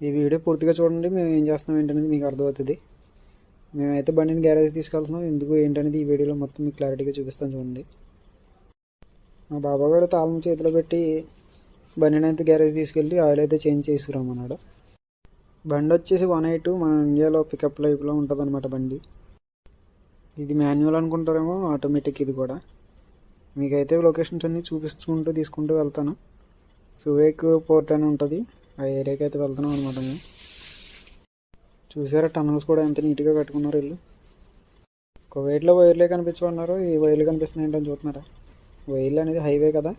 ఈ వీడియో పూర్తిగా చూడండి, మేము ఏం చేస్తున్నాం ఏంటనేది మీకు అర్థమవుతుంది. మేమైతే బండిని గ్యారేజ్ తీసుకెళ్తున్నాం, ఎందుకు ఏంటనేది ఈ వీడియోలో మొత్తం మీకు క్లారిటీగా చూపిస్తాను చూడండి. మా బాబా కూడా తాళం చేతిలో పెట్టి బండిని అయితే గ్యారేజ్ తీసుకెళ్ళి ఆయిల్ అయితే చేంజ్ చేసుకురామన్నాడు. బండి వచ్చేసి 182 మన ఇండియాలో పికప్ లైఫ్లో ఉంటుంది అనమాట బండి. ఇది మాన్యువల్ అనుకుంటారేమో, ఆటోమేటిక్ ఇది కూడా. మీకైతే లొకేషన్స్ అన్నీ చూపిస్తుంటూ తీసుకుంటూ వెళ్తాను. సువేక్ పోర్ట్ అని ఉంటుంది, ఆ ఏరియాకి అయితే వెళ్తున్నాం అనమాట. మేము చూసారా టనల్స్ కూడా ఎంత నీట్గా కట్టుకున్నారు వీళ్ళు. కువైట్లో వైర్లే కనిపించమన్నారు, ఈ వైర్లు కనిపిస్తున్నాయి ఏంటని చూస్తున్నారా. వైర్లు అనేది హైవే కదా,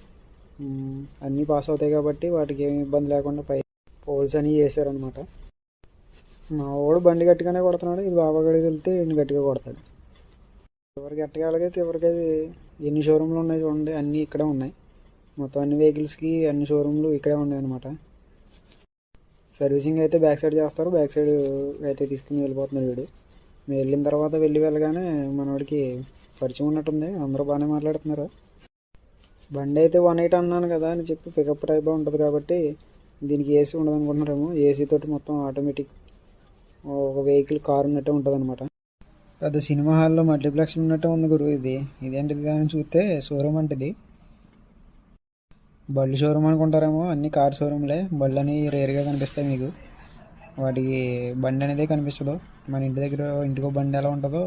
అన్నీ పాస్ అవుతాయి కాబట్టి వాటికి ఏమి ఇబ్బంది లేకుండా పై పోల్స్ అని వేసారనమాట. మా వాడు బండి గట్టిగానే కొడుతున్నాడు, ఇది బాబాగడికి వెళ్తే ఇన్ని గట్టిగా కొడతాడు. ఎవరికి ఎట్టగలిగితే ఎవరికైతే ఎన్ని షోరూమ్లు ఉన్నాయి చూడండి, అన్నీ ఇక్కడే ఉన్నాయి. మొత్తం అన్ని వెహికల్స్కి అన్ని షోరూమ్లు ఇక్కడే ఉన్నాయి అనమాట. సర్వీసింగ్ అయితే బ్యాక్ సైడ్ చేస్తారు, బ్యాక్ సైడ్ అయితే తీసుకుని వెళ్ళిపోతున్నారు వీడు. మేము వెళ్ళిన తర్వాత వెళ్ళగానే మనవాడికి పరిచయం ఉన్నట్టుంది, అందరూ బాగానే మాట్లాడుతున్నారు. బండి అయితే 180 అన్నాను కదా అని చెప్పి పికప్ టైప్ ఉంటుంది కాబట్టి దీనికి ఏసీ ఉండదు అనుకుంటున్నారేమో. ఏసీ తోటి మొత్తం ఆటోమేటిక్ ఒక వెహికల్ కార్ ఉన్నట్టే ఉంటుంది అనమాట. పెద్ద సినిమా హాల్లో మల్టీప్లెక్స్ ఉన్నట్టే ఉంది గురు. ఇదేంటిది కానీ చూస్తే షోరూమ్ అంటే బళ్ళు షోరూమ్ అనుకుంటారేమో, అన్ని కార్ షోరూమ్లే. బళ్ళు అని రేర్గా కనిపిస్తాయి మీకు, వాటికి బండి అనేది కనిపించదు. మన ఇంటి దగ్గర ఇంటికో బండి ఎలా ఉంటుందో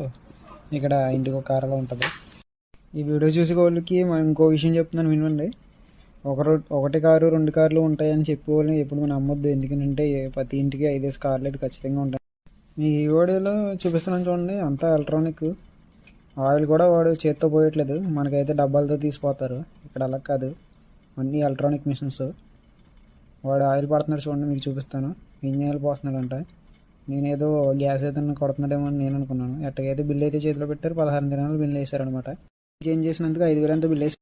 ఇక్కడ ఇంటికో కార్ ఎలా ఉంటుందో. ఈ వీడియో చూసే వాళ్ళకి ఇంకో విషయం చెప్తున్నాను వినండి. ఒకటి కారు 2 కార్లు ఉంటాయని చెప్పేవాళ్ళని ఎప్పుడు మనం నమ్మొద్దు. ఎందుకంటే ప్రతి ఇంటికి 5 కార్లు అయితే ఖచ్చితంగా ఉంటాయి. మీ ఈ వీడియోలో చూపిస్తున్నాను చూడండి, అంతా ఎలక్ట్రానిక్. ఆయిల్ కూడా వాడు చేత్తో పోయట్లేదు, మనకైతే డబ్బాలతో తీసిపోతారు. ఇక్కడ అలా కాదు, అన్నీ ఎలక్ట్రానిక్ మిషన్స్. వాడు ఆయిల్ పడుతున్నాడు చూడండి, మీకు చూపిస్తాను. ఇంజిన్ ఆయిల్ పోస్తున్నాడంట. నేనేదో గ్యాస్ అయితే కొడుతున్నాడేమో అని నేను అనుకున్నాను. ఎట్టకైతే బిల్ అయితే చేతిలో పెట్టారు, 16 దినాలు బిల్ వేసారనమాట. చేంజ్ చేసినందుకు 5,000 బిల్ వేసి